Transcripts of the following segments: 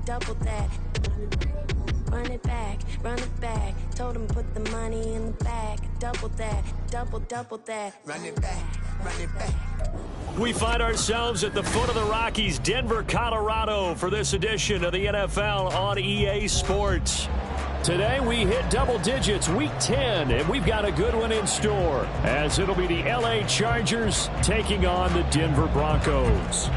double that. Run it back, run it back. Told him put the money in the bag. Double that, double that. Run it back, run it back. We find ourselves at the foot of the Rockies, Denver, Colorado, for this edition of the NFL on EA Sports. Today we hit double digits, week 10, and we've got a good one in store, as it'll be the LA Chargers taking on the Denver Broncos.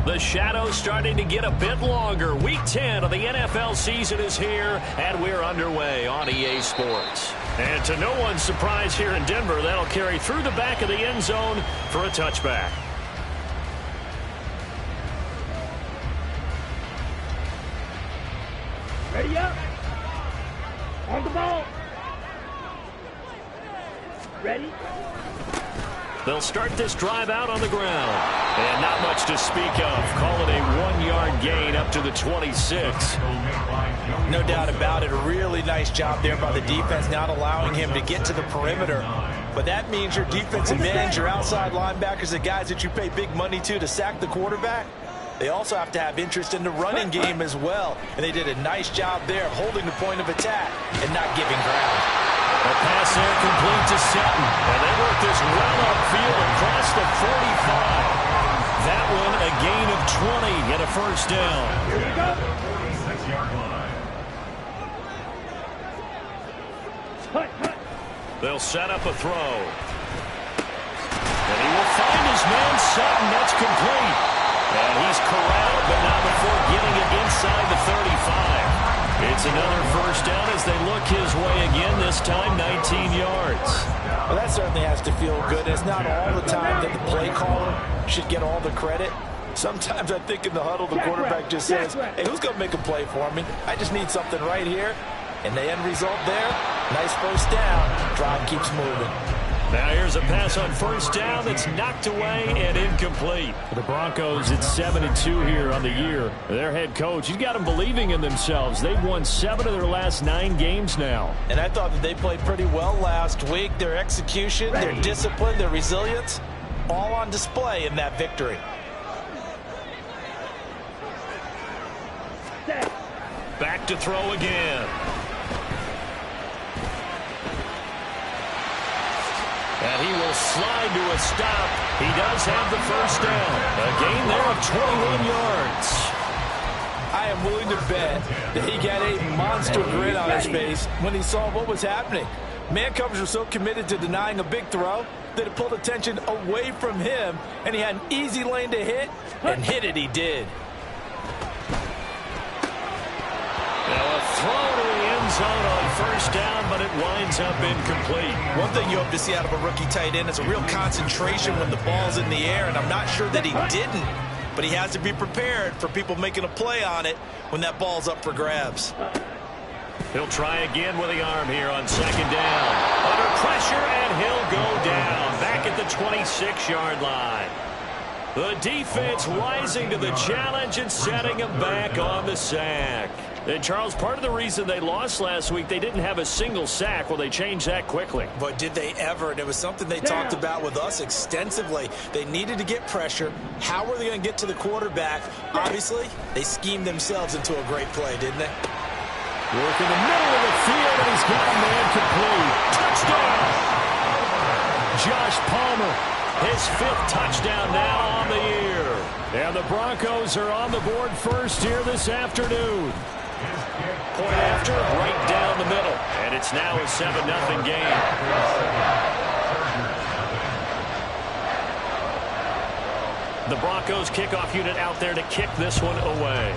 The shadow's starting to get a bit longer. Week 10 of the NFL season is here, and we're underway on EA Sports. And to no one's surprise here in Denver, that'll carry through the back of the end zone for a touchback. Ready up. On the ball. Ready. They'll start this drive out on the ground. And not much to speak of. Call it a 1-yard gain up to the 26. No doubt about it. A really nice job there by the defense, not allowing him to get to the perimeter. But that means your defensive ends, your outside linebackers, the guys that you pay big money to sack the quarterback, they also have to have interest in the running game as well. And they did a nice job there of holding the point of attack and not giving ground. A pass there complete to Sutton. And they work this well upfield across the 45. That one a gain of 20 and a first down. Here we go. 46-yard line. They'll set up a throw. And he will find his man Sutton. That's complete. And he's corralled, but not before getting it inside the 35. It's another first down as they look his way again, this time 19 yards. Well, that certainly has to feel good. It's not all the time that the play caller should get all the credit. Sometimes I think in the huddle, the quarterback just says, hey, who's going to make a play for me? I just need something right here. And the end result there, nice first down. Drive keeps moving. Now here's a pass on first down that's knocked away and incomplete. For the Broncos, it's 7-2 here on the year. Their head coach, he's got them believing in themselves. They've won 7 of their last 9 games now. And I thought that they played pretty well last week. Their execution, their discipline, their resilience, all on display in that victory. Back to throw again. And he will slide to a stop. He does have the first down. A gain there of 21 yards. I am willing to bet that he got a monster grin on his face when he saw what was happening. Man-covers were so committed to denying a big throw that it pulled attention away from him, and he had an easy lane to hit, and hit it he did. Now a throw to the end zone on first down, but it winds up incomplete. One thing you hope to see out of a rookie tight end is a real concentration when the ball's in the air, and I'm not sure that he didn't, but he has to be prepared for people making a play on it when that ball's up for grabs. He'll try again with the arm here on second down. Under pressure, and he'll go down back at the 26-yard line. The defense rising to the challenge and setting him back on the sack. And, Charles, part of the reason they lost last week, they didn't have a single sack. Well, they changed that quickly. But did they ever? And it was something they talked about with us extensively. They needed to get pressure. How were they going to get to the quarterback? Obviously, they schemed themselves into a great play, didn't they? Work in the middle of the field, and he's got a man complete. Touchdown! Josh Palmer, his 5th touchdown now on the year. And the Broncos are on the board first here this afternoon. Point after, right down the middle. And it's now a 7-0 game. The Broncos kickoff unit out there to kick this one away.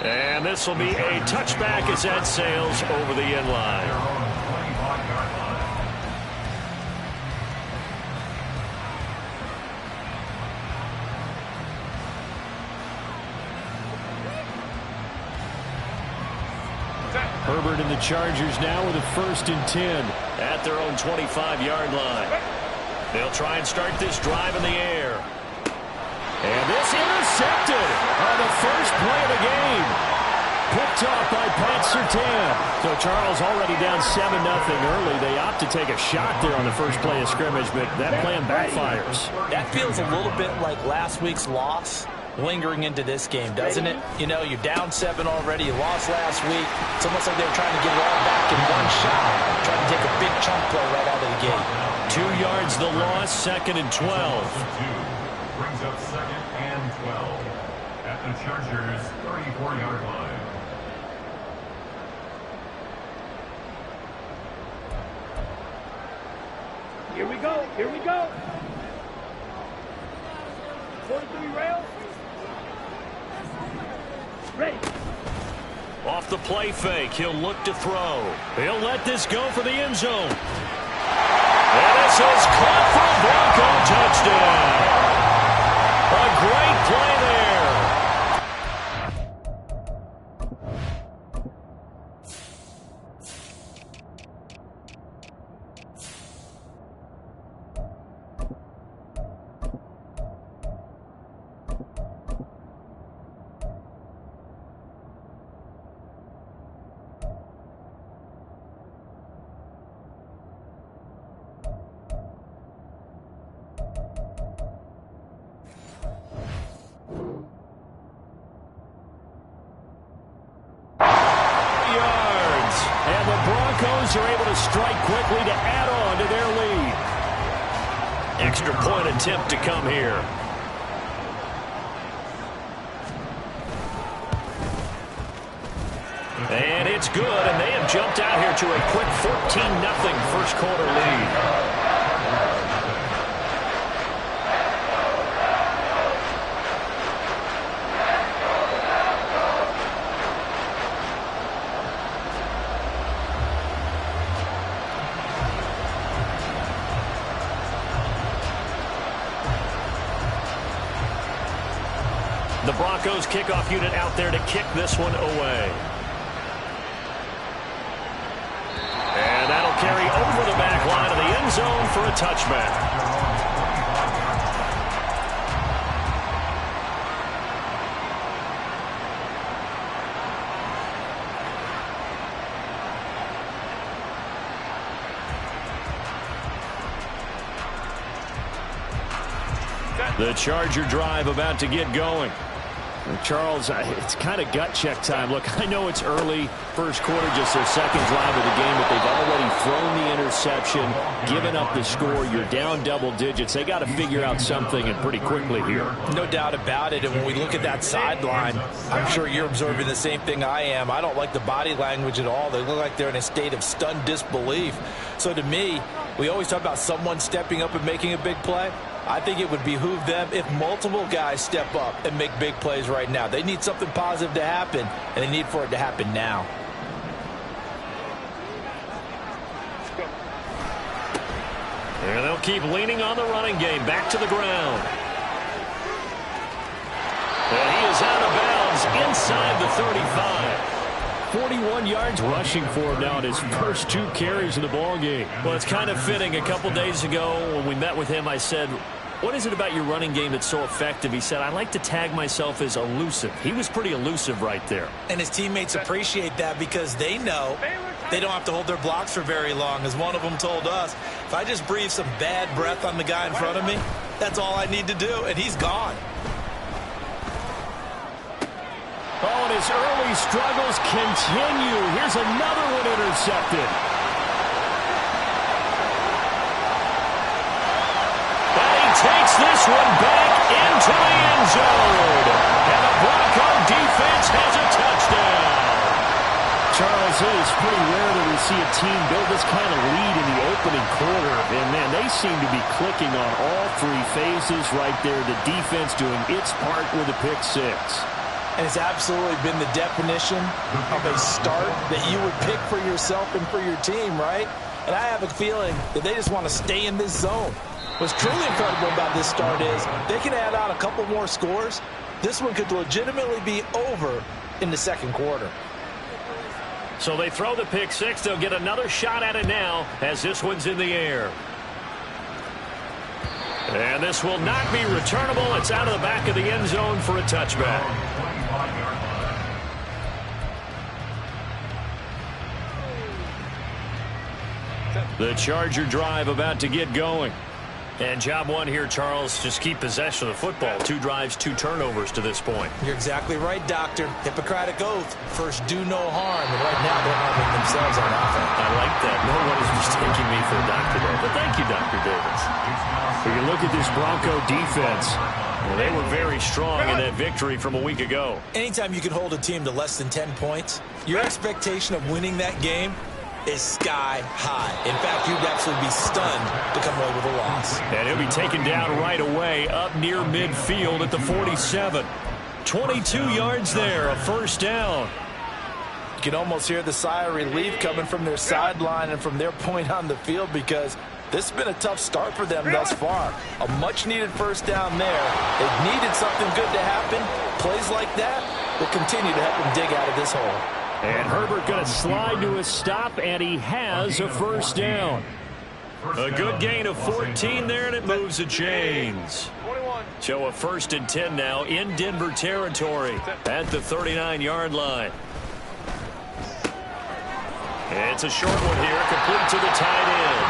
And this will be a touchback as that sails over the end line. Herbert and the Chargers now with a 1st and 10 at their own 25-yard line. They'll try and start this drive in the air. And this intercepted on the first play of the game. Picked off by Pat Surtain. So Charles already down 7-0 early. They opt to take a shot there on the first play of scrimmage, but that plan backfires. That feels a little bit like last week's loss lingering into this game, doesn't it? You know, you're down 7 already. You lost last week. It's almost like they were trying to get it all back in one shot, trying to take a big chunk play right out of the gate. 2 yards the loss, 2nd and 12. Brings up 2nd and 12 at the Chargers' 34-yard line. Here we go. Here we go. 43 rails. Ready. Off the play fake, he'll look to throw. He'll let this go for the end zone. And this is caught for a Bronco touchdown. A great play there. Broncos are able to strike quickly to add on to their lead. Extra point attempt to come here. And it's good, and they have jumped out here to a quick 14-0 first quarter lead. The Broncos kickoff unit out there to kick this one away. And that'll carry over the back line of the end zone for a touchback. The Charger drive about to get going. Charles, it's kind of gut check time. Look, I know it's early, first quarter, just their second drive of the game, but they've already thrown the interception, given up the score. You're down double digits. They got to figure out something, and pretty quickly here. No doubt about it. And when we look at that sideline, I'm sure you're observing the same thing I am. I don't like the body language at all. They look like they're in a state of stunned disbelief. So to me, we always talk about someone stepping up and making a big play. I think it would behoove them if multiple guys step up and make big plays right now. They need something positive to happen, and they need for it to happen now. And they'll keep leaning on the running game. Back to the ground. And he is out of bounds inside the 35. 41 yards rushing for him now in his first 2 carries of the ballgame. Well, it's kind of fitting. A couple days ago when we met with him, I said, what is it about your running game that's so effective? He said, I like to tag myself as elusive. He was pretty elusive right there. And his teammates appreciate that because they know they don't have to hold their blocks for very long. As one of them told us, if I just breathe some bad breath on the guy in front of me, that's all I need to do, and he's gone. Oh, and his early struggles continue. Here's another one intercepted. And he takes this one back into the end zone. And the Bronco defense has a touchdown. Charles, it is pretty rare that we see a team build this kind of lead in the opening quarter. And, man, they seem to be clicking on all 3 phases right there. The defense doing its part with a pick 6. And it's absolutely been the definition of a start that you would pick for yourself and for your team, right? And I have a feeling that they just want to stay in this zone. What's truly incredible about this start is they can add on a couple more scores. This one could legitimately be over in the second quarter. So they throw the pick 6. They'll get another shot at it now as this one's in the air. And this will not be returnable. It's out of the back of the end zone for a touchback. The Charger drive about to get going. And job one here, Charles, just keep possession of the football. 2 drives, 2 turnovers to this point. You're exactly right, Doctor. Hippocratic oath. First, do no harm. And right now, they're harming themselves on offense. I like that. No one is mistaking me for a doctor there. But thank you, Dr. Davis. When you look at this Bronco defense, well, they were very strong in that victory from a week ago. Anytime you can hold a team to less than 10 points, your expectation of winning that game is sky high. In fact, you'd absolutely be stunned to come away with a loss. And he'll be taken down right away up near midfield at the 47. 22 yards there, a first down. You can almost hear the sigh of relief coming from their sideline and from their point on the field, because this has been a tough start for them thus far. A much-needed first down there. They've needed something good to happen. Plays like that will continue to help them dig out of this hole. And Herbert going to slide to a stop, and he has a first down. A good gain of 14 there, and it moves the chains. So a 1st and 10 now in Denver territory at the 39-yard line. It's a short one here, complete to the tight end.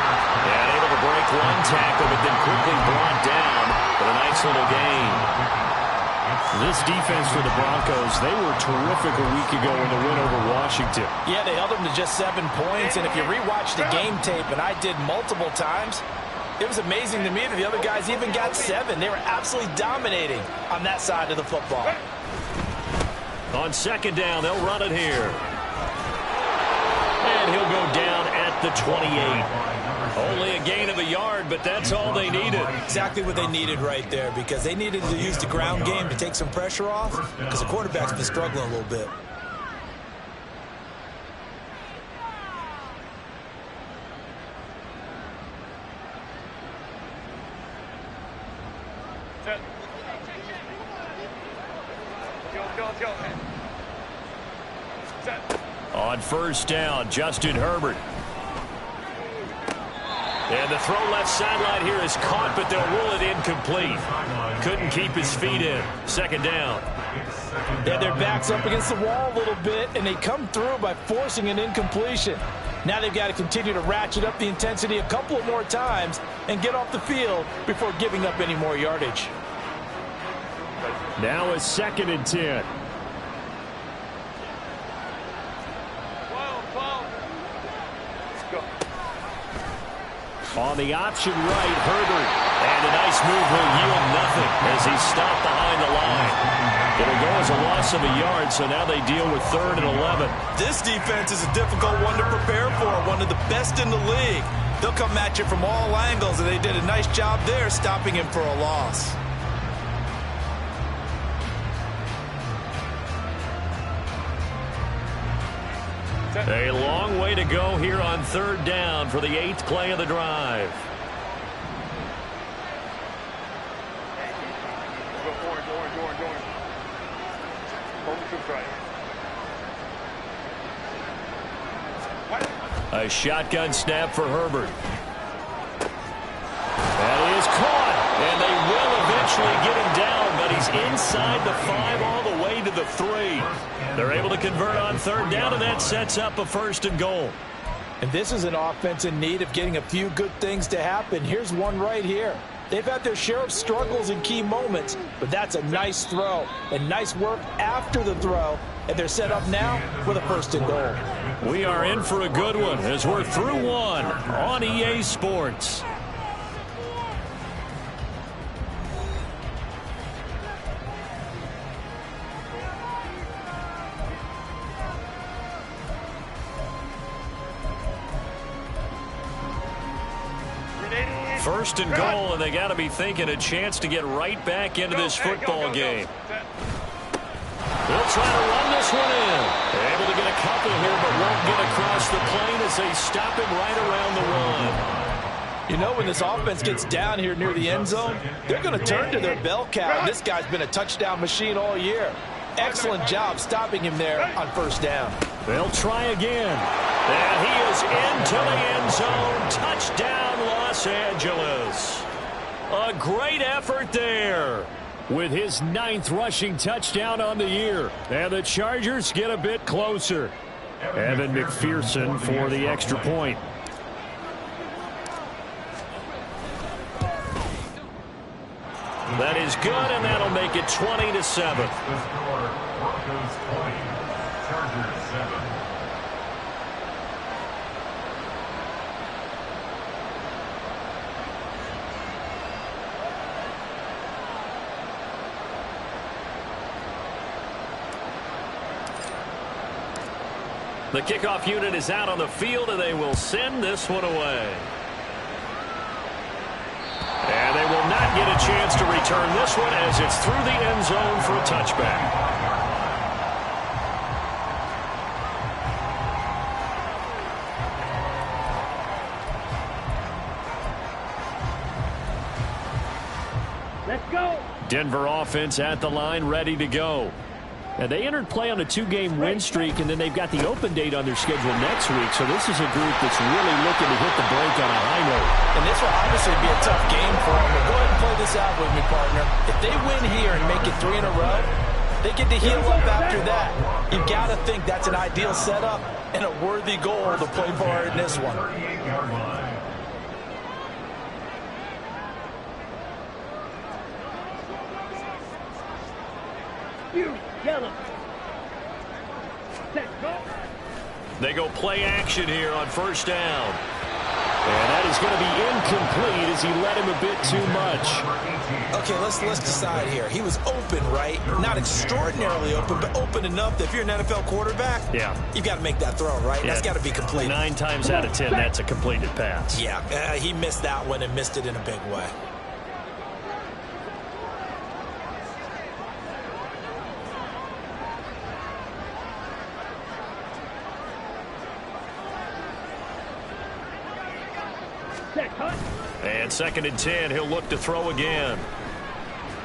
And able to break one tackle, but then quickly brought down for a nice little gain. This defense for the Broncos, they were terrific a week ago in the win over Washington. Yeah, they held them to just 7 points, and if you rewatch the game tape, and I did multiple times, it was amazing to me that the other guys even got 7. They were absolutely dominating on that side of the football. On 2nd down, they'll run it here. And he'll go down at the 28. Only a gain of a yard, but that's all they needed. Exactly what they needed right there, because they needed to use the ground game to take some pressure off, because the quarterback's been struggling a little bit. On 1st down, Justin Herbert. And the throw left sideline here is caught, but they'll rule it incomplete. Couldn't keep his feet in. 2nd down. Yeah, their back's up against the wall a little bit, and they come through by forcing an incompletion. Now they've got to continue to ratchet up the intensity a couple of more times and get off the field before giving up any more yardage. Now a 2nd and 10. On the option right, Herbert. And a nice move will yield nothing as he's stopped behind the line. It'll go as a loss of a yard, so now they deal with 3rd and 11. This defense is a difficult one to prepare for, one of the best in the league. They'll come at you from all angles, and they did a nice job there stopping him for a loss. A long way to go here on 3rd down for the 8th play of the drive. A shotgun snap for Herbert. That is caught, and they will eventually get him down, but he's inside the 5 all the way to the 3. They're able to convert on 3rd down, and that sets up a 1st and goal. And this is an offense in need of getting a few good things to happen. Here's one right here. They've had their share of struggles in key moments, but that's a nice throw and nice work after the throw, and they're set up now with a 1st and goal. We are in for a good one as we're through one on EA Sports. First and goal, and they got to be thinking a chance to get right back into this football game. They'll try to run this one in. They're able to get a couple here, but won't get across the plane as they stop him right around the 1. You know, when this offense gets down here near the end zone, they're going to turn to their bell cow. This guy's been a touchdown machine all year. Excellent job stopping him there on 1st down. They'll try again. And he is into the end zone. Touchdown, Los Angeles. A great effort there with his 9th rushing touchdown on the year. And the Chargers get a bit closer. Evan McPherson for the extra point. That is good, and that'll make it 20-7. The score, Broncos 20, Chargers 7. The kickoff unit is out on the field, and they will send this one away. And they will not get a chance to return this one as it's through the end zone for a touchback. Let's go. Denver offense at the line, ready to go. And they entered play on a 2-game win streak, and then they've got the open date on their schedule next week. So this is a group that's really looking to hit the break on a high note. And this will obviously be a tough game for them. But go ahead and play this out with me, partner. If they win here and make it 3 in a row, they get to heal up after that. You've got to think that's an ideal setup and a worthy goal to play for in this one. 38-yard line. Yellow. Set, go. They go play action here on first down. And that is going to be incomplete as he led him a bit too much. Okay, let's decide here. He was open, right? Not extraordinarily open, but open enough that if you're an NFL quarterback, you've got to make that throw, right? That's got to be complete. 9 times out of 10, that's a completed pass. Yeah, he missed that one and missed it in a big way. And 2nd and 10, he'll look to throw again.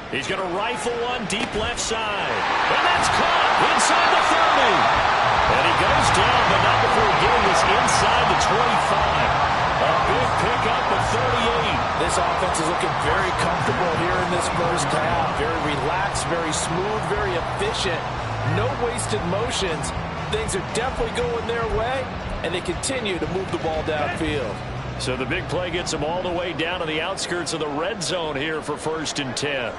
He's going to rifle one deep left side. And that's caught inside the 30. And he goes down, but not before getting this inside the 25. A big pickup of 38. This offense is looking very comfortable here in this first half. Very relaxed, very smooth, very efficient. No wasted motions. Things are definitely going their way, and they continue to move the ball downfield. So the big play gets them all the way down to the outskirts of the red zone here for 1st and 10.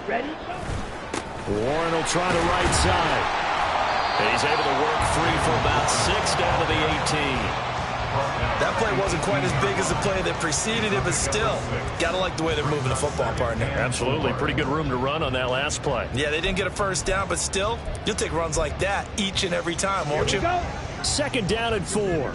Ready? Warren will try the right side. He's able to work free for about 6 down to the 18. That play wasn't quite as big as the play that preceded it, but still, got to like the way they're moving the football, partner. Absolutely. Pretty good room to run on that last play. Yeah, they didn't get a first down, but still, you'll take runs like that each and every time, won't you? 2nd down and 4.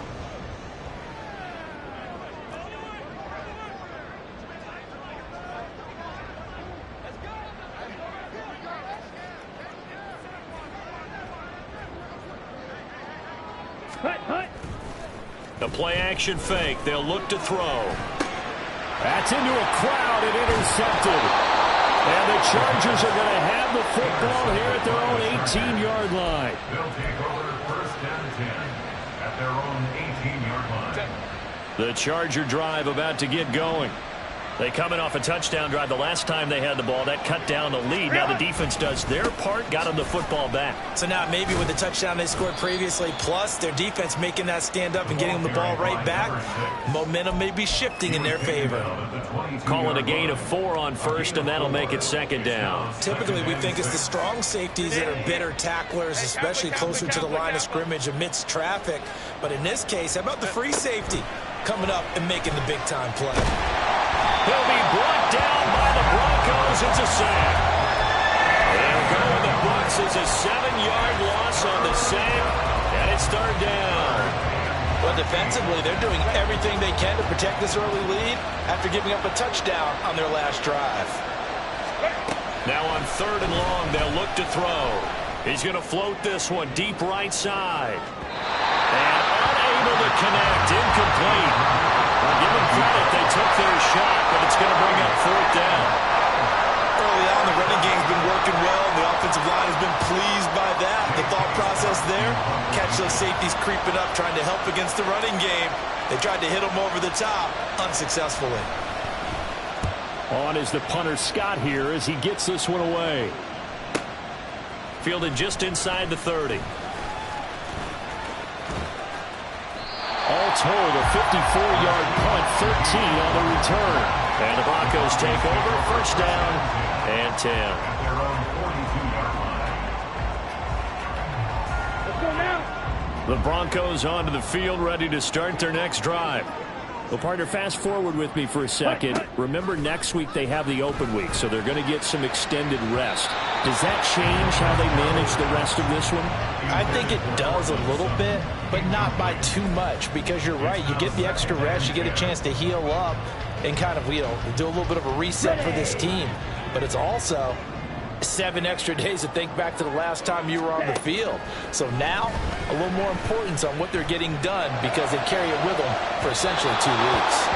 The play-action fake. They'll look to throw. That's into a crowd and intercepted. And the Chargers are going to have the football here at their own 18-yard line. They'll take over 1st and 10 at their own 18-yard line. The Charger drive about to get going. They come in off a touchdown drive the last time they had the ball. That cut down the lead. Now the defense does their part, got them the football back. So now maybe with the touchdown they scored previously, plus their defense making that stand up and getting them the ball right back, momentum may be shifting in their favor. Calling a gain of 4 on 1st, and that'll make it 2nd down. Typically we think it's the strong safeties that are better tacklers, especially closer to the line of scrimmage amidst traffic. But in this case, how about the free safety coming up and making the big-time play? He'll be brought down by the Broncos. It's a sack. They'll go with the Bucs as a 7-yard loss on the sack, and it's 3rd down. Well, defensively, they're doing everything they can to protect this early lead after giving up a touchdown on their last drive. Now on 3rd and long, they'll look to throw. He's going to float this one deep right side. And unable to connect, incomplete. I'll give them credit, they took their shot, but it's going to bring up 4th down. Early on, the running game's been working well, and the offensive line has been pleased by that. The thought process there, catch those safeties creeping up, trying to help against the running game. They tried to hit them over the top, unsuccessfully. On is the punter Scott here as he gets this one away. Fielded just inside the 30. All told, a 54-yard punt, 13 on the return. And the Broncos take over, first down and 10. At their own 42-yard line. Let's go now. The Broncos onto the field, ready to start their next drive. Well, partner, fast forward with me for a second. Remember, next week they have the open week, so they're going to get some extended rest. Does that change how they manage the rest of this one? I think it does a little bit, but not by too much, because you're right. You get the extra rest, you get a chance to heal up and kind of, do a little bit of a reset for this team. But it's also 7 extra days to think back to the last time you were on the field. So now, a little more importance on what they're getting done, because they carry it with them for essentially 2 weeks.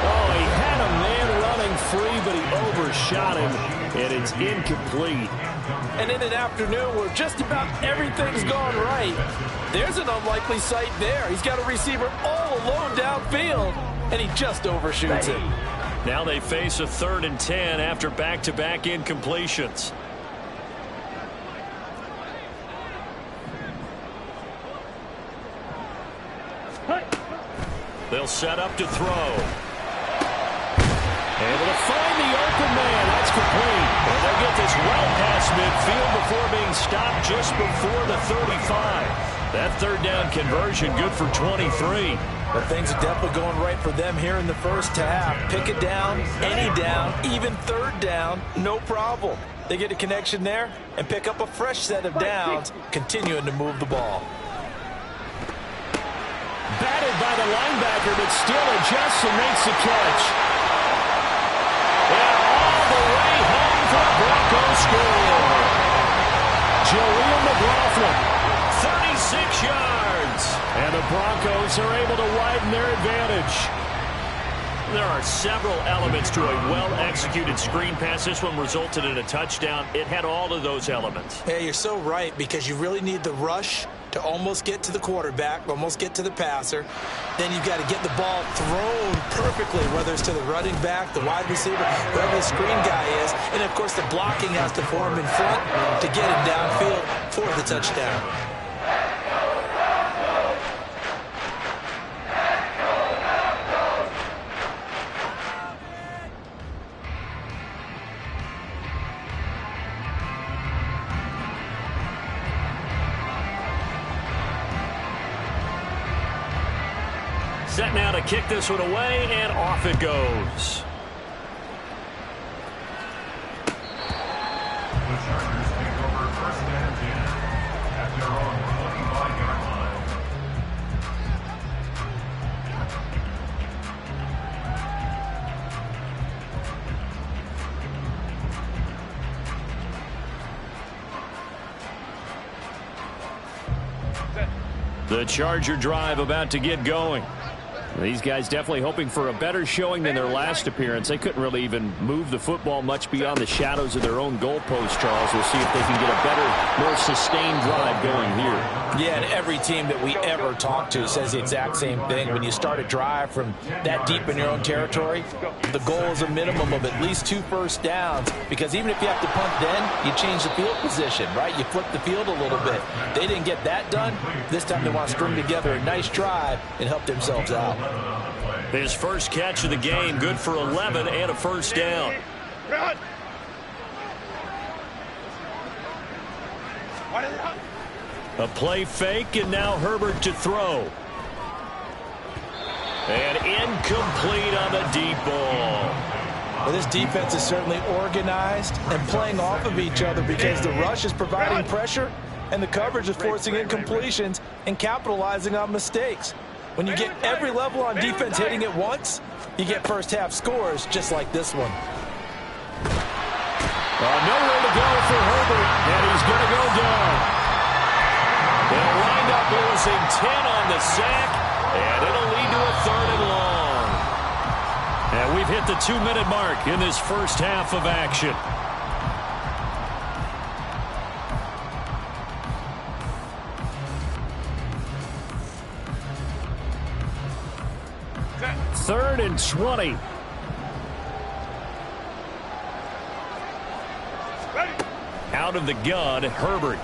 Oh, he had a man running free, but he overshot him, and it's incomplete. And in an afternoon where just about everything's gone right, there's an unlikely sight there. He's got a receiver all alone downfield, and he just overshoots it. Now they face a 3rd and 10 after back-to-back incompletions. They'll set up to throw. Able to find the open man. That's complete. And they'll get this well past midfield before being stopped just before the 35. That 3rd down conversion good for 23. But things are definitely going right for them here in the first half. Pick it down, any down, even 3rd down, no problem. They get a connection there and pick up a fresh set of downs, continuing to move the ball. Batted by the linebacker, but still adjusts and makes the catch. And all the way home for the Broncos score. Jaleel McLaughlin, 36 yards. And the Broncos are able to widen their advantage. There are several elements to a well-executed screen pass. This one resulted in a touchdown. It had all of those elements. Yeah, you're so right, because you really need the rush to almost get to the quarterback, almost get to the passer. Then you've got to get the ball thrown perfectly, whether it's to the running back, the wide receiver, whoever the screen guy is. And, of course, the blocking has to form in front to get him downfield for the touchdown. Set now to kick this one away, and off it goes. The Chargers take over 1st and 10 at their own 25-yard line. The Charger drive about to get going. These guys definitely hoping for a better showing than their last appearance. They couldn't really even move the football much beyond the shadows of their own goalpost, Charles. We'll see if they can get a better, more sustained drive going here. Yeah, and every team that we ever talk to says the exact same thing. When you start a drive from that deep in your own territory, the goal is a minimum of at least 2 first downs, because even if you have to punt then, you change the field position, right? You flip the field a little bit. They didn't get that done. This time they want to string together a nice drive and help themselves out. His first catch of the game, good for 11 and a first down. A play fake, and now Herbert to throw. And incomplete on the deep ball. Well, this defense is certainly organized and playing off of each other, because the rush is providing pressure and the coverage is forcing incompletions and capitalizing on mistakes. When you get every level on defense hitting at once, you get first half scores just like this one. Nowhere to go for Herbert, and he's going to go down. They'll wind up losing 10 on the sack, and it'll lead to a 3rd and long. And we've hit the 2-minute mark in this first half of action. Third and 20. Out of the gun, Herbert.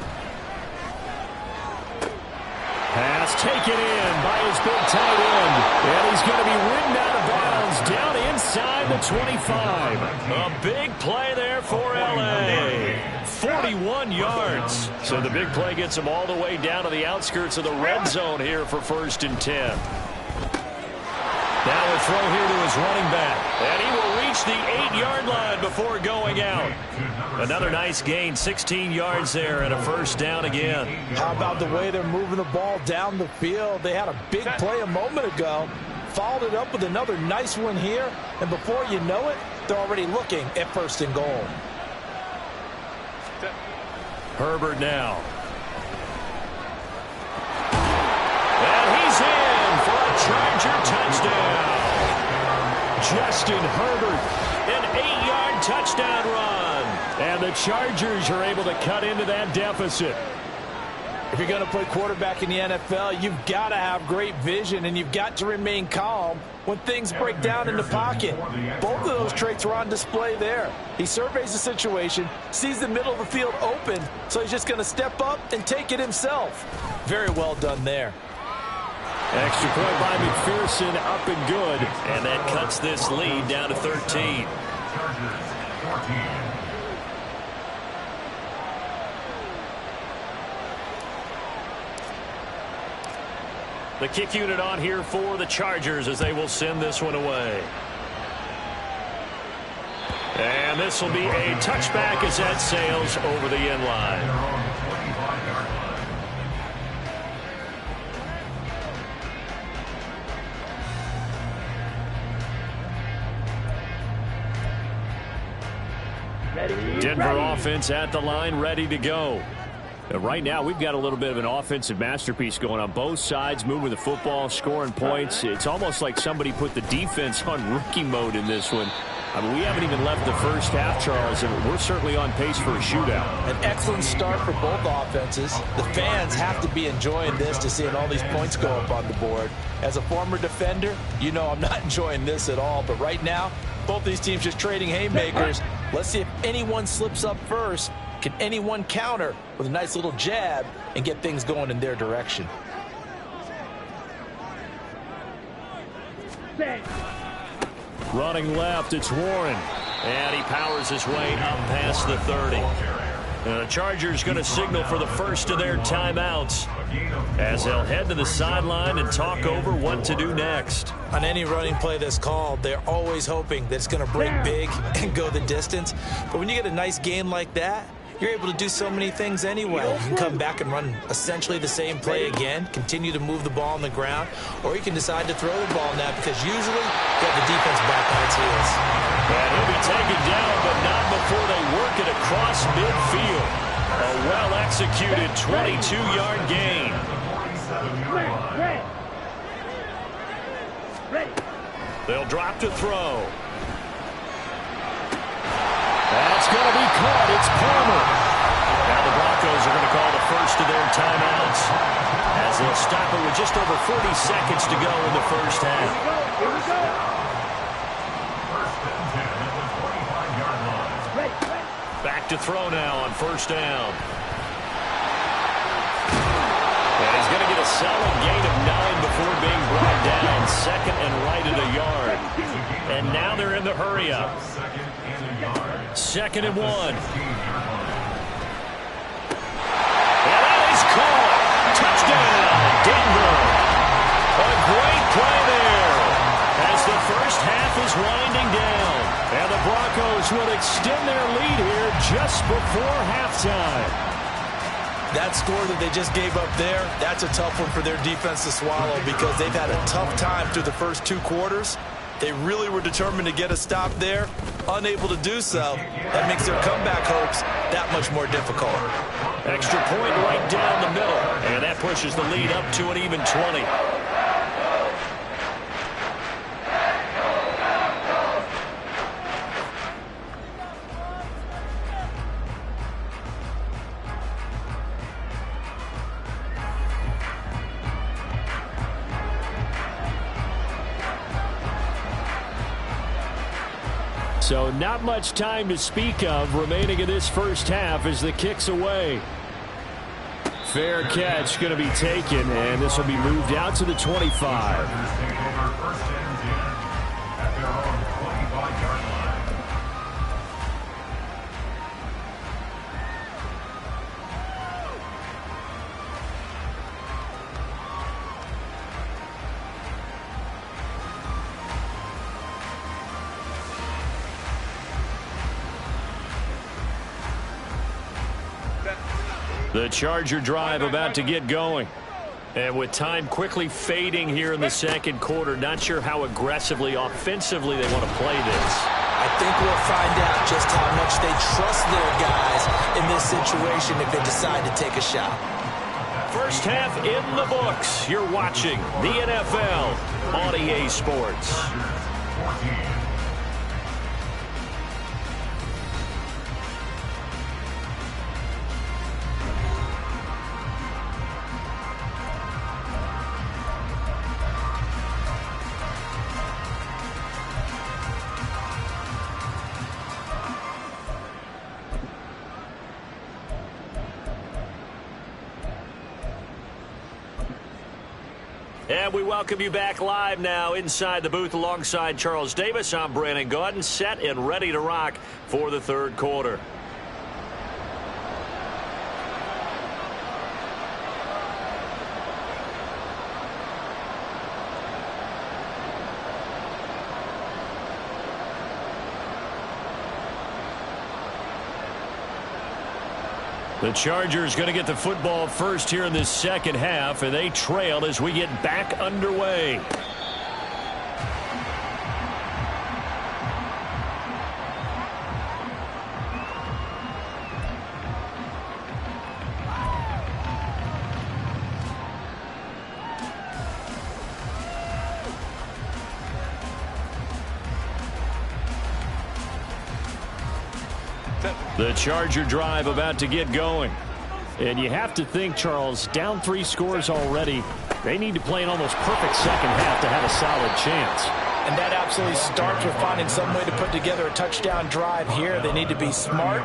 Pass taken in by his big tight end. And he's going to be ridden out of bounds down inside inside the 25. A big play there for L.A. 41 yards. So the big play gets him all the way down to the outskirts of the red zone here for 1st and 10. Now a throw here to his running back. And he will reach the 8-yard line before going out. Another nice gain, 16 yards there and a 1st down again. How about the way they're moving the ball down the field? They had a big play a moment ago. Followed it up with another nice one here. And before you know it, they're already looking at 1st and goal. Herbert now. And he's in for a Charger touchdown. Justin Herbert, an 8-yard touchdown run. And the Chargers are able to cut into that deficit. If you're going to play quarterback in the NFL, you've got to have great vision, and you've got to remain calm when things break down in the pocket. Both of those traits were on display there. He surveys the situation, sees the middle of the field open, so he's just going to step up and take it himself. Very well done there. Extra point by McPherson, up and good. And that cuts this lead down to 13. Chargers 14. The kick unit on here for the Chargers as they will send this one away. And this will be a touchback as that sails over the end line. Denver offense at the line, ready to go. Right now, we've got a little bit of an offensive masterpiece going on both sides, moving the football, scoring points. It's almost like somebody put the defense on rookie mode in this one. I mean, we haven't even left the first half, Charles, and we're certainly on pace for a shootout. An excellent start for both offenses. The fans have to be enjoying this to seeing all these points go up on the board. As a former defender, you know I'm not enjoying this at all. But right now, both these teams just trading haymakers. Let's see if anyone slips up first. Can anyone counter with a nice little jab and get things going in their direction? Running left, it's Warren. And he powers his way up past the 30. And the Chargers going to signal for the first of their timeouts as they'll head to the sideline and talk over what to do next. On any running play that's called, they're always hoping that it's going to break big and go the distance. But when you get a nice gain like that, you're able to do so many things anyway. You can come back and run essentially the same play again, continue to move the ball on the ground, or you can decide to throw the ball now because usually you have the defense back on its heels. And he'll be taken down, but not before they work it across midfield. A well-executed 22-yard gain. They'll drop to throw. That's going to be caught. It's Palmer. Now the Broncos are going to call the first of their timeouts as they'll stop it with just over 40 seconds to go in the first half. Here we go. First and 10 at the 25-yard line. Back to throw now on first down. And he's going to get a solid gain of 9 before being brought down. Second and right at a yard. And now they're in the hurry up. Second and 1. And that is caught. Touchdown, Denver. A great play there as the first half is winding down. And the Broncos will extend their lead here just before halftime. That score that they just gave up there, that's a tough one for their defense to swallow because they've had a tough time through the first 2 quarters. They really were determined to get a stop there, unable to do so. That makes their comeback hopes that much more difficult. Extra point right down the middle, and that pushes the lead up to an even 20. So not much time to speak of remaining in this first half as the kick's away. Fair catch going to be taken, and this will be moved out to the 25. The Charger drive about to get going. And with time quickly fading here in the second quarter, not sure how aggressively, offensively they want to play this. I think we'll find out just how much they trust their guys in this situation if they decide to take a shot. First half in the books. You're watching the NFL on EA Sports. And we welcome you back live now inside the booth alongside Charles Davis. I'm Brandon Gaudin, set and ready to rock for the third quarter. The Chargers going to get the football first here in this second half, and they trail as we get back underway. The Charger drive about to get going. And you have to think, Charles, down 3 scores already. They need to play an almost perfect second half to have a solid chance. And that absolutely starts with finding some way to put together a touchdown drive here. They need to be smart,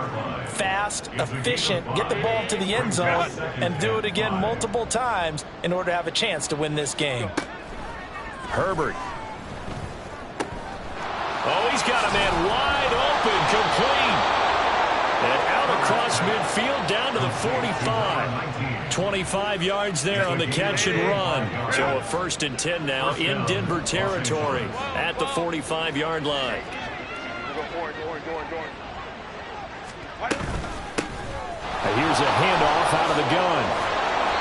fast, efficient, get the ball to the end zone, and do it again multiple times in order to have a chance to win this game. Herbert. Oh, he's got a man wide open, complete. And out across midfield down to the 45. 25 yards there on the catch and run. So a 1st and 10 now in Denver territory at the 45-yard line. Here's a handoff out of the gun.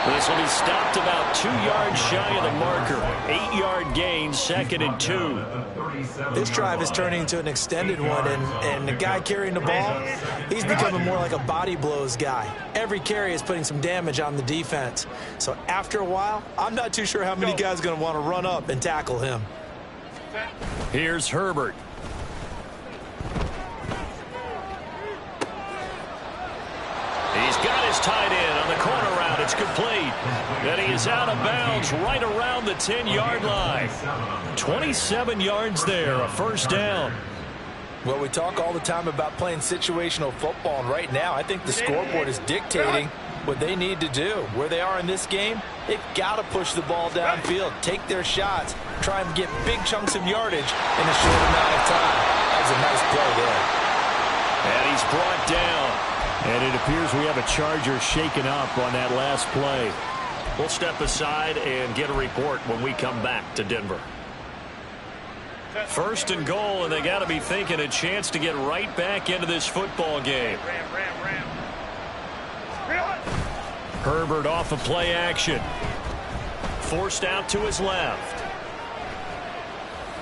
This will be stopped about 2 yards shy of the marker. 8-yard gain, 2nd and 2. This drive is turning into an extended one, and the guy carrying the ball, he's becoming more like a body blows guy. Every carry is putting some damage on the defense. So after a while, I'm not too sure how many guys are going to want to run up and tackle him. Here's Herbert. He's got his tight end on the corner route. It's complete. And he is out of bounds right around the 10-yard line. 27 yards there, a 1st down. Well, we talk all the time about playing situational football, and right now I think the scoreboard is dictating what they need to do. Where they are in this game, they've got to push the ball downfield, take their shots, try and get big chunks of yardage in a short amount of time. That was a nice play there. And he's brought down. And it appears we have a Charger shaken up on that last play. We'll step aside and get a report when we come back to Denver. 1st and goal, and they got to be thinking a chance to get right back into this football game. Herbert off of play action. Forced out to his left.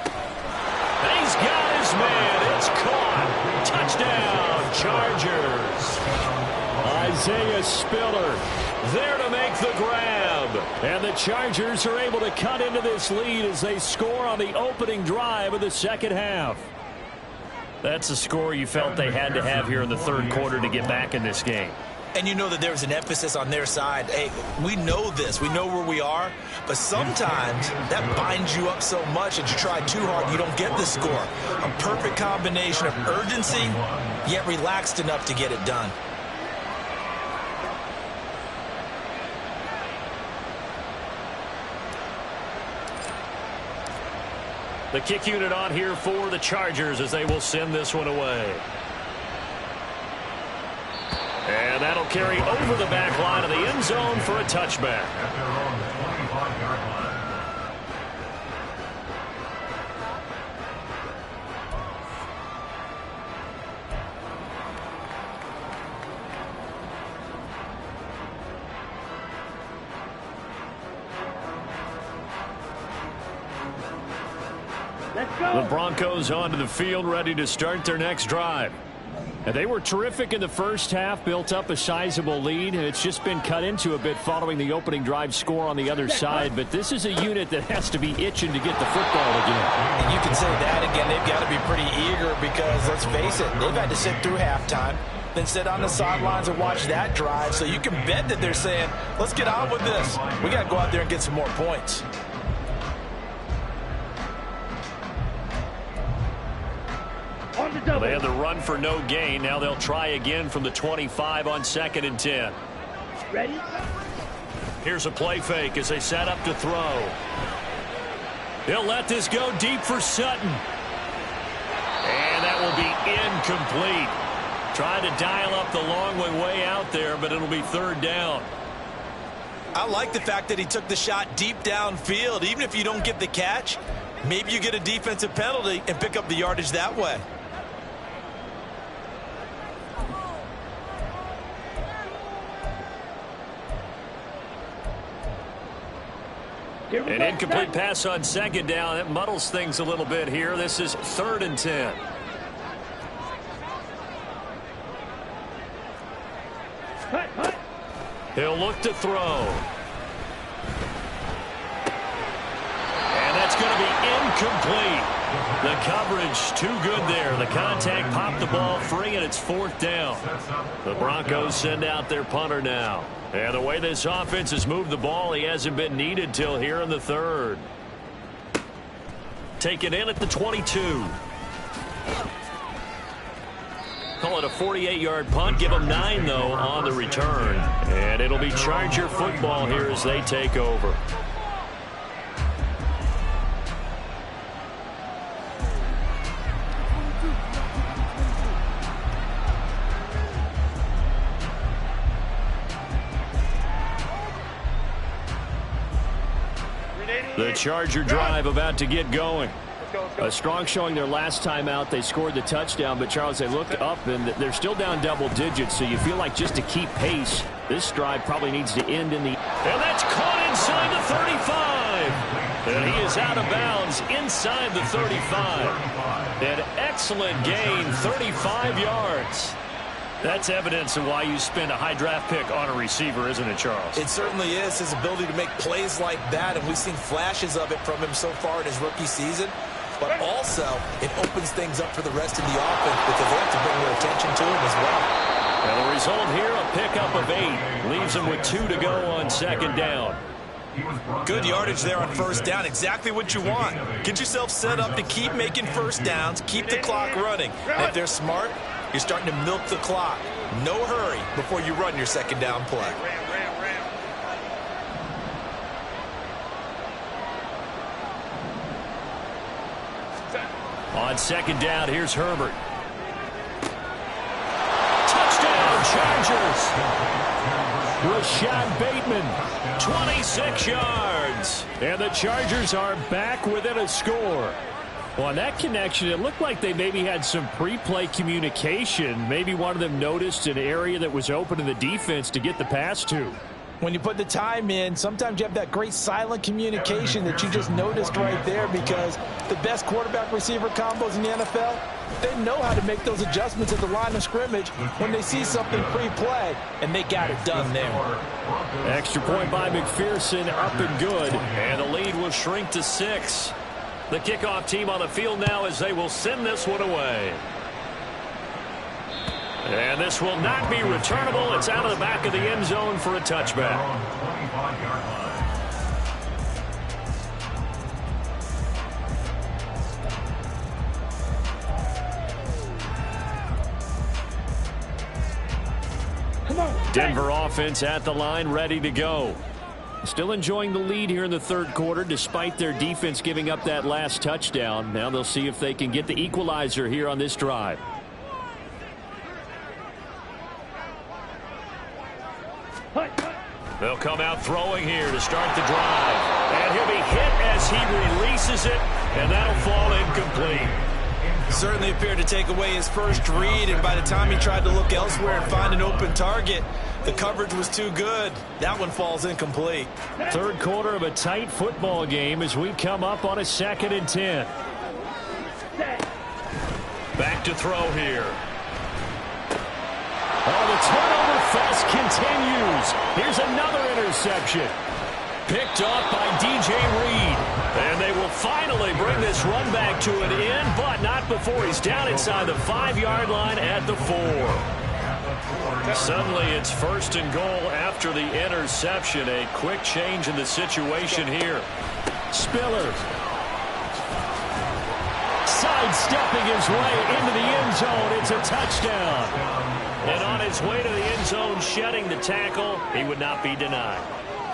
And he's got his man. It's caught. Touchdown, Chargers. Isaiah Spiller there to make the grab. And the Chargers are able to cut into this lead as they score on the opening drive of the second half. That's a score you felt they had to have here in the third quarter to get back in this game. And you know that there was an emphasis on their side. Hey, we know this. We know where we are. But sometimes that binds you up so much that you try too hard, you don't get the score. A perfect combination of urgency, yet relaxed enough to get it done. The kick unit on here for the Chargers as they will send this one away. And that'll carry over the back line of the end zone for a touchback. The Broncos onto the field, ready to start their next drive. And they were terrific in the first half, built up a sizable lead, and it's just been cut into a bit following the opening drive score on the other side. But this is a unit that has to be itching to get the football again. And you can say that again. They've got to be pretty eager because, let's face it, they've had to sit through halftime, then sit on the sidelines and watch that drive. So you can bet that they're saying, let's get on with this. We got to go out there and get some more points. They had the run for no gain. Now they'll try again from the 25 on 2nd and 10. Ready? Here's a play fake as they set up to throw. He'll let this go deep for Sutton. And that will be incomplete. Trying to dial up the long way out there, but it'll be 3rd down. I like the fact that he took the shot deep downfield. Even if you don't get the catch, maybe you get a defensive penalty and pick up the yardage that way. An incomplete pass on 2nd down. It muddles things a little bit here. This is 3rd and 10. He'll look to throw. And that's going to be incomplete. The coverage too good there. The contact popped the ball free, and it's 4th down. The Broncos send out their punter now. And the way this offense has moved the ball, he hasn't been needed till here in the 3rd. Take it in at the 22. Call it a 48-yard punt. Give them 9, though, on the return. And it'll be Charger football here as they take over. The Charger drive about to get going. A strong showing their last time out. They scored the touchdown, but Charles, they looked up and they're still down double digits, so you feel like just to keep pace, this drive probably needs to end in the... And that's caught inside the 35. And he is out of bounds inside the 35. An excellent gain, 35 yards. That's evidence of why you spend a high draft pick on a receiver, isn't it, Charles? It certainly is, his ability to make plays like that, and we've seen flashes of it from him so far in his rookie season. But also, it opens things up for the rest of the offense because they have to bring their attention to him as well. And the result here, a pickup of 8. Leaves him with 2 to go on 2nd down. Good yardage there on 1st down. Exactly what you want. Get yourself set up to keep making 1st downs, keep the clock running. And if they're smart, you're starting to milk the clock. No hurry before you run your 2nd down play. On 2nd down, here's Herbert. Touchdown, Chargers. Rashad Bateman, 26 yards. And the Chargers are back within a score. Well, on that connection, it looked like they maybe had some pre-play communication. Maybe one of them noticed an area that was open in the defense to get the pass to. When you put the time in, sometimes you have that great silent communication that you just noticed right there, because the best quarterback-receiver combos in the NFL, they know how to make those adjustments at the line of scrimmage when they see something pre-play, and they got it done there. Extra point by McPherson, up and good, and the lead will shrink to 6. The kickoff team on the field now as they will send this one away. And this will not be returnable. It's out of the back of the end zone for a touchback. Denver offense at the line, ready to go. Still enjoying the lead here in the 3rd quarter, despite their defense giving up that last touchdown. Now they'll see if they can get the equalizer here on this drive. They'll come out throwing here to start the drive. And he'll be hit as he releases it, and that'll fall incomplete. Certainly appeared to take away his first read, and by the time he tried to look elsewhere and find an open target, the coverage was too good. That one falls incomplete. 3rd quarter of a tight football game as we come up on a 2nd and 10. Back to throw here. Oh, the turnover fest continues. Here's another interception. Picked off by DJ Reed. And they will finally bring this run back to an end, but not before he's down inside the 5-yard line at the 4. Suddenly it's 1st and goal after the interception. A quick change in the situation here. Spiller sidestepping his way into the end zone. It's a touchdown. And on his way to the end zone, shedding the tackle, he would not be denied.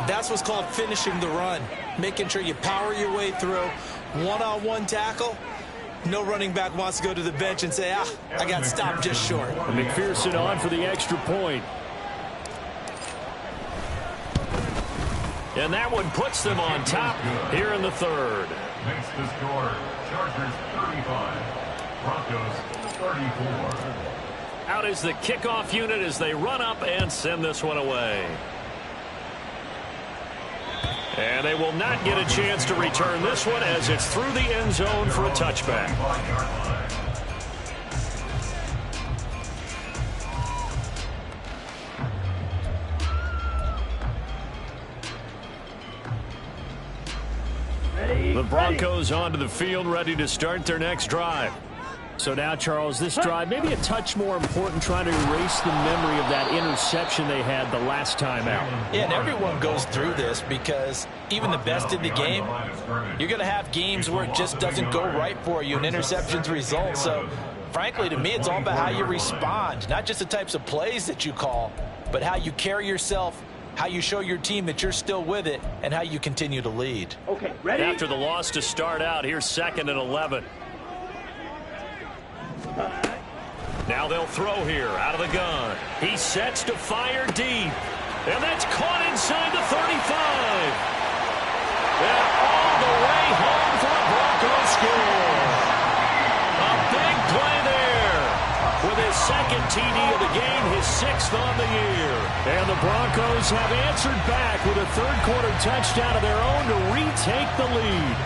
That's what's called finishing the run. Making sure you power your way through. One-on-one tackle. No running back wants to go to the bench and say, I got stopped just short. McPherson on for the extra point. And that one puts them on top here in the 3rd. Makes the score Chargers 35, Broncos 34. Out is the kickoff unit as they run up and send this one away. And they will not get a chance to return this one as it's through the end zone for a touchback. The Broncos onto the field, ready to start their next drive. So now, Charles, this drive maybe a touch more important, trying to erase the memory of that interception they had the last time out. Yeah, and everyone goes through this because even the best in the game, you're going to have games where it just doesn't go right for you and interceptions result. So, frankly, to me, it's all about how you respond, not just the types of plays that you call, but how you carry yourself, how you show your team that you're still with it, and how you continue to lead. Okay, ready? After the loss to start out, here's 2nd and 11. Now they'll throw here out of the gun. He sets to fire deep. And that's caught inside the 35. And all the way home for a Broncos score. A big play there. With his 2nd TD of the game, his 6th on the year. And the Broncos have answered back with a 3rd quarter touchdown of their own to retake the lead.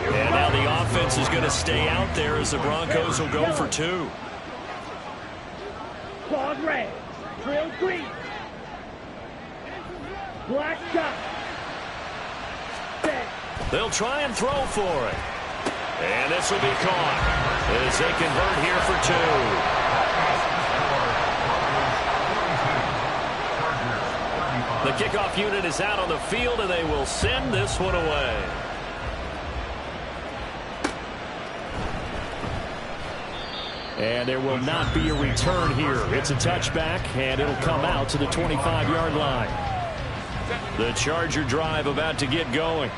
And now the offense is going to stay out there as the Broncos will go for 2. Claws red, trail green, black dot. Set. They'll try and throw for it. And this will be caught as they convert here for 2. The kickoff unit is out on the field, and they will send this one away. And there will not be a return here. It's a touchback, and it'll come out to the 25-yard line. The Charger drive about to get going.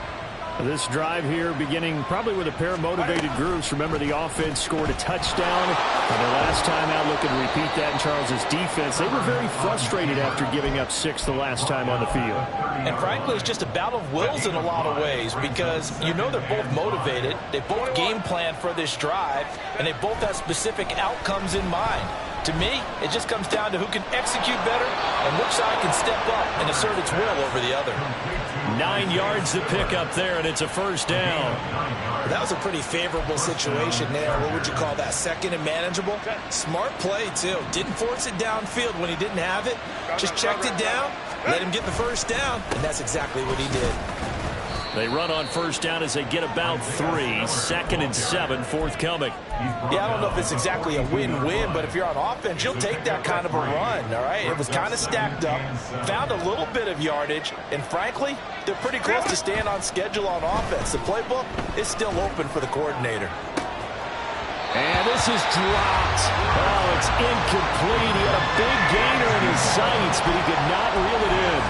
This drive here beginning probably with a pair of motivated groups. Remember, the offense scored a touchdown. And the last time out, looking to repeat that in Charles's defense. They were very frustrated after giving up 6 the last time on the field. And frankly, it's just a battle of wills in a lot of ways because you know they're both motivated. They both game plan for this drive, and they both have specific outcomes in mind. To me, it just comes down to who can execute better and which side can step up and assert its will over the other. 9 yards to pick up there, and it's a 1st down. That was a pretty favorable situation there. What would you call that? 2nd and manageable? Smart play, too. Didn't force it downfield when he didn't have it. Just checked it down, let him get the 1st down, and that's exactly what he did. They run on 1st down as they get about 3. 2nd and 7, forthcoming. Yeah, I don't know if it's exactly a win-win, but if you're on offense, you'll take that kind of a run, all right? It was kind of stacked up, found a little bit of yardage, and frankly, they're pretty close to staying on schedule on offense. The playbook is still open for the coordinator. And this is dropped. Oh, it's incomplete. He had a big gainer in his sights, but he could not reel it in.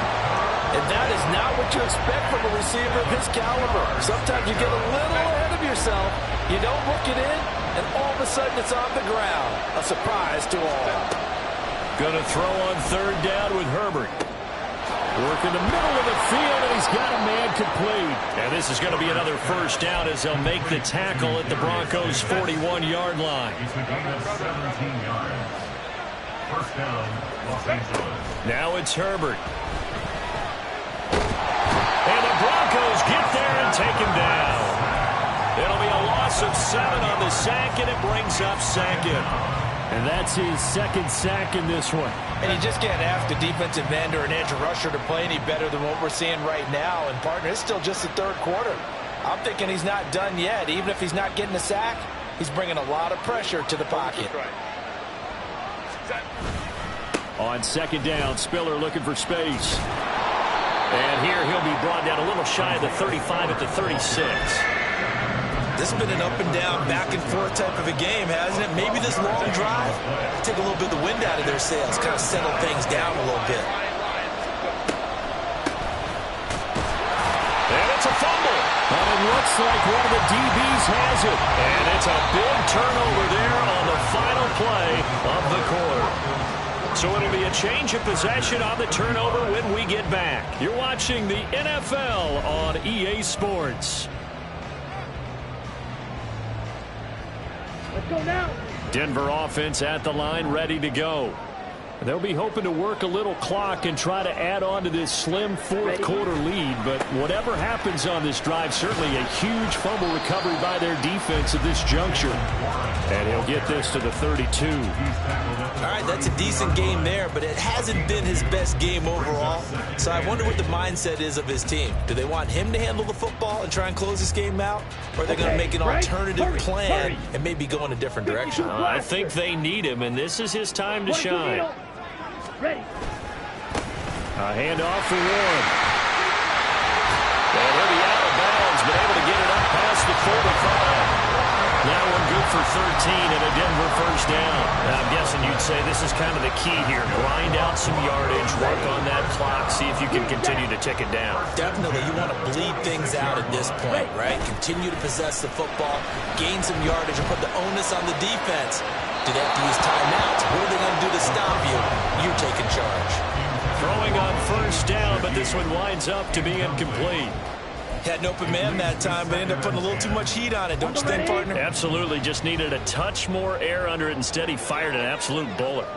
And that is not what you expect from a receiver of his caliber. Sometimes you get a little ahead of yourself, you don't look it in, and all of a sudden it's on the ground. A surprise to all. Going to throw on 3rd down with Herbert. Work in the middle of the field, and he's got a man complete. And this is going to be another 1st down as they'll make the tackle at the Broncos' 41-yard line. He's a gain of 17 yards. 1st down, Los Angeles. Now it's Herbert. And the Broncos get loss of 7 on the sack, and it brings up second. And that's his second sack in this one. And you just can't ask a defensive end or an edge rusher to play any better than what we're seeing right now. And, partner, it's still just the third quarter. I'm thinking he's not done yet. Even if he's not getting a sack, he's bringing a lot of pressure to the pocket. On second down, Spiller looking for space. And here he'll be brought down a little shy of the 35 at the 36. This has been an up-and-down, back-and-forth type of a game, hasn't it? Maybe this long drive take a little bit of the wind out of their sails, kind of settle things down a little bit. And it's a fumble. And it looks like one of the DBs has it. And it's a big turnover there on the final play of the quarter. So it'll be a change of possession on the turnover when we get back. You're watching the NFL on EA Sports. Let's go now. Denver offense at the line, ready to go. They'll be hoping to work a little clock and try to add on to this slim fourth quarter lead. But whatever happens on this drive, certainly a huge fumble recovery by their defense at this juncture. And he'll get this to the 32. All right, that's a decent game there, but it hasn't been his best game overall. So I wonder what the mindset is of his team. Do they want him to handle the football and try and close this game out? Or are they going to make an alternative plan and maybe go in a different direction? I think they need him, and this is his time to shine. Ready. A handoff for Warren. And he'll be out of bounds, but able to get it up past the 45. That one good for 13 and a Denver first down. I'm guessing you'd say this is kind of the key here. Grind out some yardage, work on that clock, see if you can continue to tick it down. Definitely. You want to bleed things out at this point, right? Continue to possess the football, gain some yardage, and put the onus on the defense. Do they have to use timeouts? What are they going to do to stop you? You're taking charge. Throwing on first down, but this one winds up to be incomplete. Had an open man that time, but ended up putting a little too much heat on it, don't you think, partner? Absolutely. Just needed a touch more air under it. Instead, he fired an absolute bullet.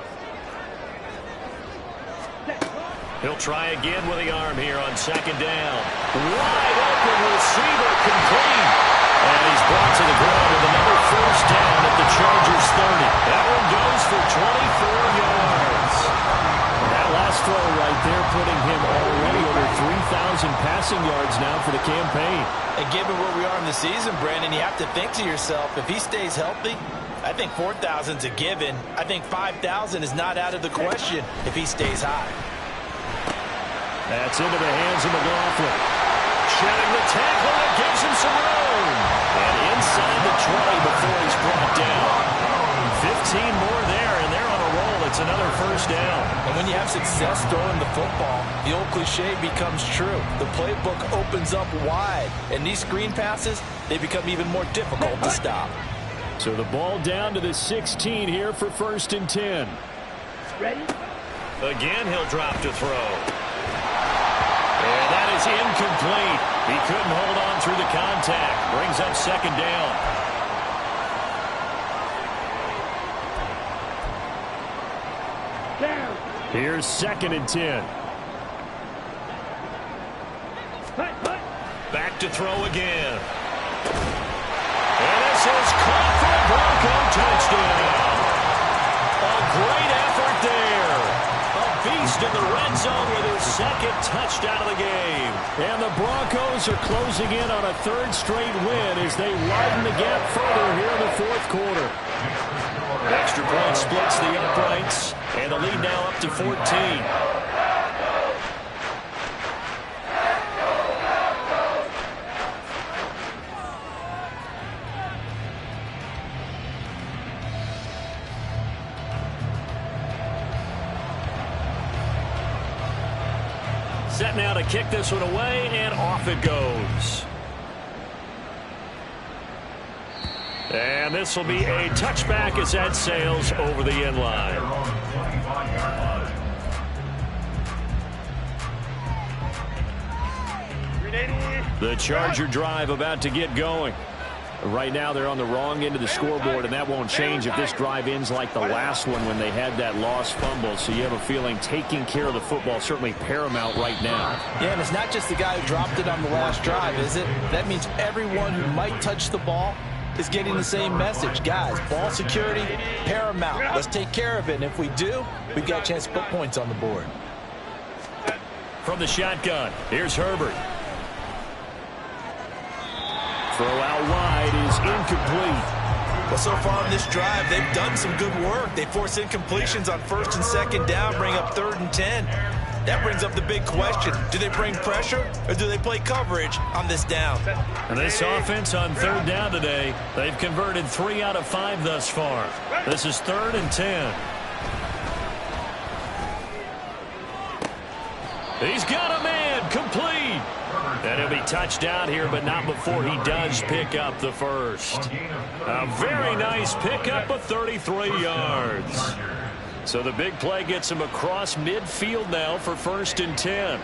He'll try again with the arm here on second down. Wide open receiver complete. And he's brought to the ground with another first down at the Chargers 30. That one goes for 24 yards. That last throw right there putting him already over 3,000 passing yards now for the campaign. And given where we are in the season, Brandon, you have to think to yourself, if he stays healthy, I think 4,000's a given. I think 5,000 is not out of the question if he stays high. That's into the hands of McLaughlin. Shedding the tackle, that gives him some room. And inside the 20 before he's brought down. 15 more there, and they're on a roll. It's another first down. And when you have success throwing the football, the old cliche becomes true. The playbook opens up wide, and these screen passes, they become even more difficult to stop. So the ball down to the 16 here for first and 10. Ready. Again, he'll drop to throw. And that is incomplete. He couldn't hold on through the contact. Brings up second down. Down. Here's second and 10. Back to throw again. And this is caught for a Bronco touchdown. A great effort there. A beast in the red zone with his second touchdown of the game. And the Broncos are closing in on a third straight win as they widen the gap further here in the fourth quarter. Extra point splits the uprights, and the lead now up to 14. Set now to kick this one away, and off it goes. And this will be a touchback as that sails over the end line. The Charger drive about to get going. Right now they're on the wrong end of the scoreboard, and that won't change if this drive ends like the last one when they had that lost fumble. So you have a feeling taking care of the football certainly paramount right now. Yeah, and it's not just the guy who dropped it on the last drive, is it? That means everyone who might touch the ball is getting the same message. Guys, ball security, paramount. Let's take care of it. And if we do, we've got a chance to put points on the board. From the shotgun, here's Herbert. Throw out wide is incomplete. Well, so far on this drive, they've done some good work. They force incompletions on 1st and 2nd down, bring up 3rd and 10. That brings up the big question. Do they bring pressure or do they play coverage on this down? And this offense on 3rd down today, they've converted 3 out of 5 thus far. This is 3rd and 10. He's got a man, complete. And he'll be touched out here, but not before he does pick up the first. A very nice pickup of 33 yards. So the big play gets him across midfield now for 1st and 10.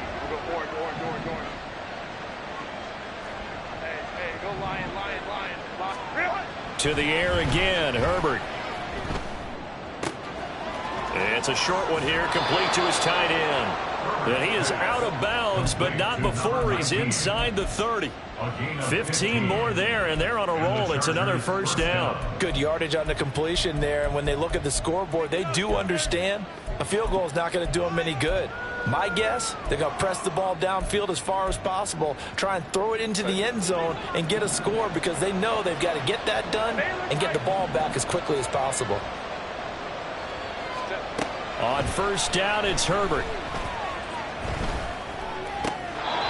To the air again, Herbert. It's a short one here, complete to his tight end. And he is out of bounds, but not before he's inside the 30. 15 more there, and they're on a roll. It's another 1st down. Good yardage on the completion there, and when they look at the scoreboard, they do understand a field goal is not going to do them any good. My guess, they're going to press the ball downfield as far as possible, try and throw it into the end zone and get a score because they know they've got to get that done and get the ball back as quickly as possible. On 1st down, it's Herbert.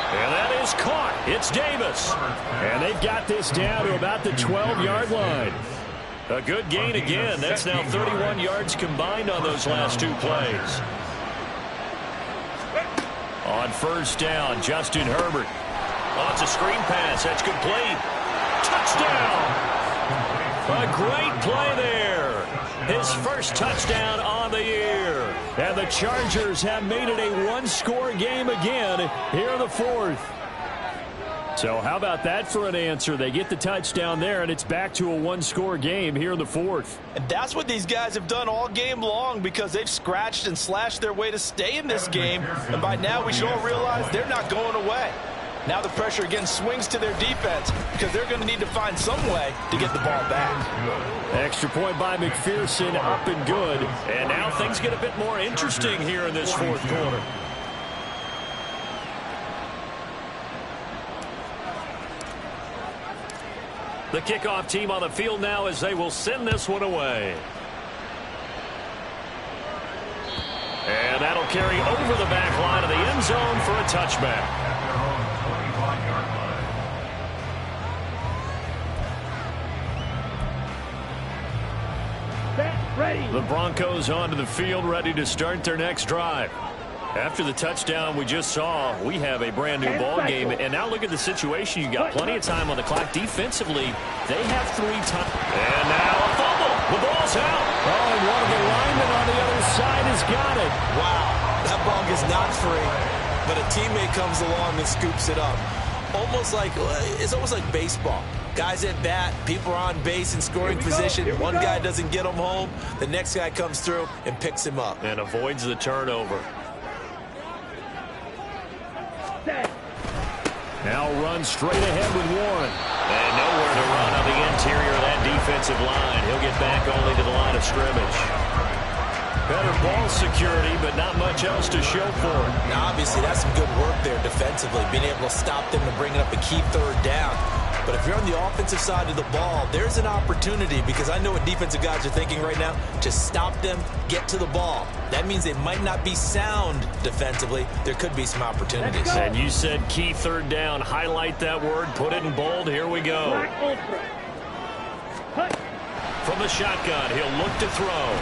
And that is caught. It's Davis. And they've got this down to about the 12-yard line. A good gain again. That's now 31 yards combined on those last 2 plays. On 1st down, Justin Herbert. Oh, it's a screen pass. That's complete. Touchdown. A great play there. His first touchdown on the year. And the Chargers have made it a 1-score game again here in the 4th. So how about that for an answer? They get the touchdown there, and it's back to a 1-score game here in the 4th. And that's what these guys have done all game long because they've scratched and slashed their way to stay in this game. And by now we should all realize they're not going away. Now the pressure again swings to their defense because they're going to need to find some way to get the ball back. Extra point by McPherson, up and good. And now things get a bit more interesting here in this 4th quarter. The kickoff team on the field now as they will send this one away. And that'll carry over the back line of the end zone for a touchback. The Broncos onto the field, ready to start their next drive. After the touchdown we just saw, we have a brand new ball game. And now look at the situation. You got plenty of time on the clock. Defensively, they have 3 times. And now a fumble. The ball's out. Oh, and one of the linemen on the other side has got it. Wow, that ball is not free, but a teammate comes along and scoops it up. It's almost like baseball. Guys at bat, people are on base in scoring position. One guy doesn't get him home. The next guy comes through and picks him up. And avoids the turnover. Now runs straight ahead with Warren. And nowhere to run on the interior of that defensive line. He'll get back only to the line of scrimmage. Better ball security, but not much else to show for it. Now, obviously, that's some good work there defensively, being able to stop them and bringing up a key 3rd down. But if you're on the offensive side of the ball, there's an opportunity because I know what defensive guys are thinking right now. Just stop them, get to the ball. That means they might not be sound defensively. There could be some opportunities. And you said key 3rd down. Highlight that word. Put it in bold. Here we go. From the shotgun, he'll look to throw.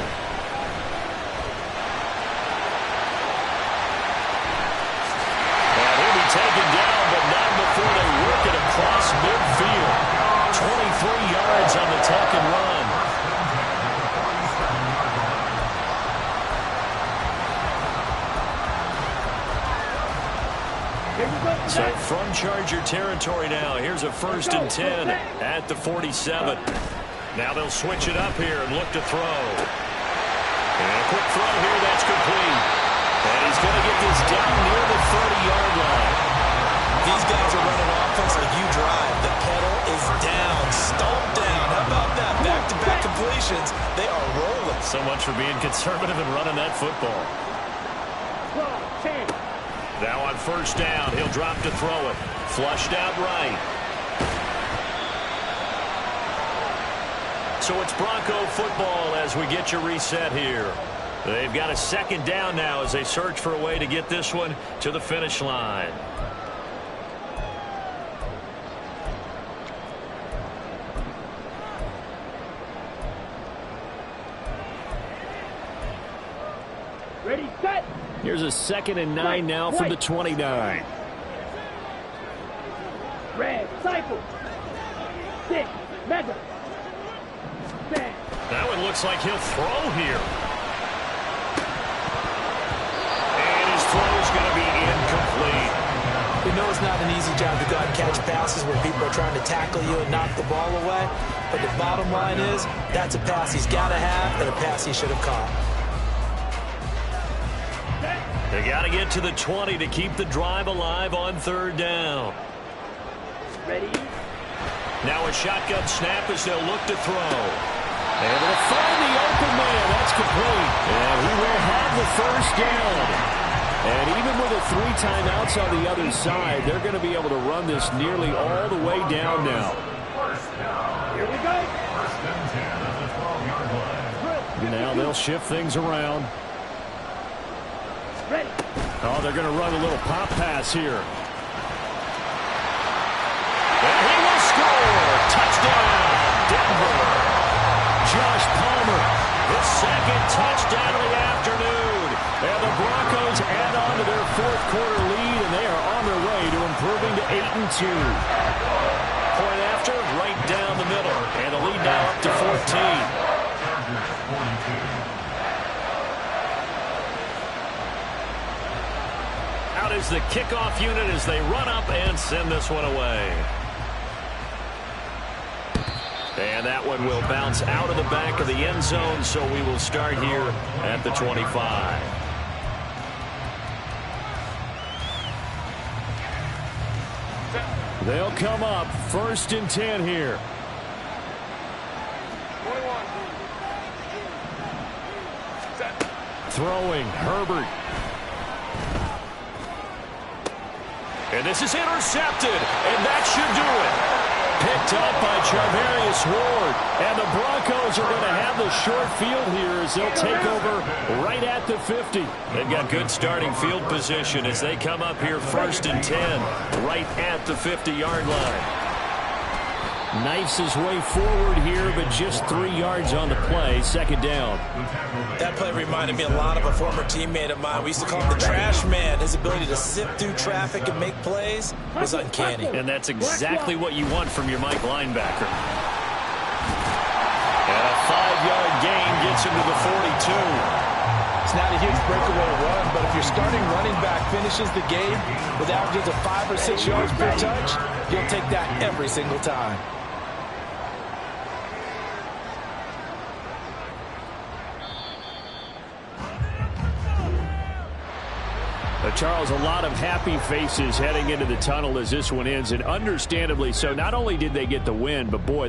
Taken down, but not before they work it across midfield. 23 yards on the tuck and run. So from Charger territory now, here's a 1st and 10 at the 47. Now they'll switch it up here and look to throw. And a quick throw here, that's complete. And he's going to get this down near the 30-yard line. These guys are running offense just like you drive. The pedal is down, stomped down. How about that? Back-to-back completions. They are rolling. So much for being conservative and running that football. Now on first down, he'll drop to throw it. Flushed out right. So it's Bronco football as we get you reset here. They've got a second down now as they search for a way to get this one to the finish line. Ready, set. Here's a 2nd and 9 now from the 29. Red, cycle. 6, mega. Stand. That one looks like he'll throw here. And his throw is going to be incomplete. We know it's not an easy job to go out and catch passes where people are trying to tackle you and knock the ball away. But the bottom line is, that's a pass he's got to have and a pass he should have caught. They got to get to the 20 to keep the drive alive on third down. Ready. Now a shotgun snap as they'll look to throw. Able to find the open man. That's complete. And he will have the first down. And even with the 3 timeouts on the other side, they're going to be able to run this nearly all the way down now. Here we go. First and 10 at the 12-yard line. Now they'll shift things around. Ready. Oh, they're going to run a little pop pass here. And he will score. Touchdown, Denver. Josh Palmer, his 2nd touchdown of the afternoon. And the Broncos add on to their 4th quarter lead, and they are on their way to improving to 8-2. Point after, right down the middle. And the lead now up to 14. Out is the kickoff unit as they run up and send this one away. And that one will bounce out of the back of the end zone, so we will start here at the 25. They'll come up 1st and 10 here. Throwing, Herbert. And this is intercepted, and that should do it. Picked up by Charvarius Ward. And the Broncos are going to have the short field here as they'll take over right at the 50. They've got good starting field position as they come up here 1st and 10, right at the 50-yard line. Knifes his way forward here, but just 3 yards on the play. 2nd down. That play reminded me a lot of a former teammate of mine. We used to call him the trash man. His ability to sift through traffic and make plays was uncanny. And that's exactly what you want from your Mike linebacker. And a 5-yard gain gets him to the 42. It's not a huge breakaway run, but if your starting running back finishes the game with averages of 5 or 6 yards per touch, you'll take that every single time. Charles, a lot of happy faces heading into the tunnel as this one ends, and understandably so. Not only did they get the win, but boy,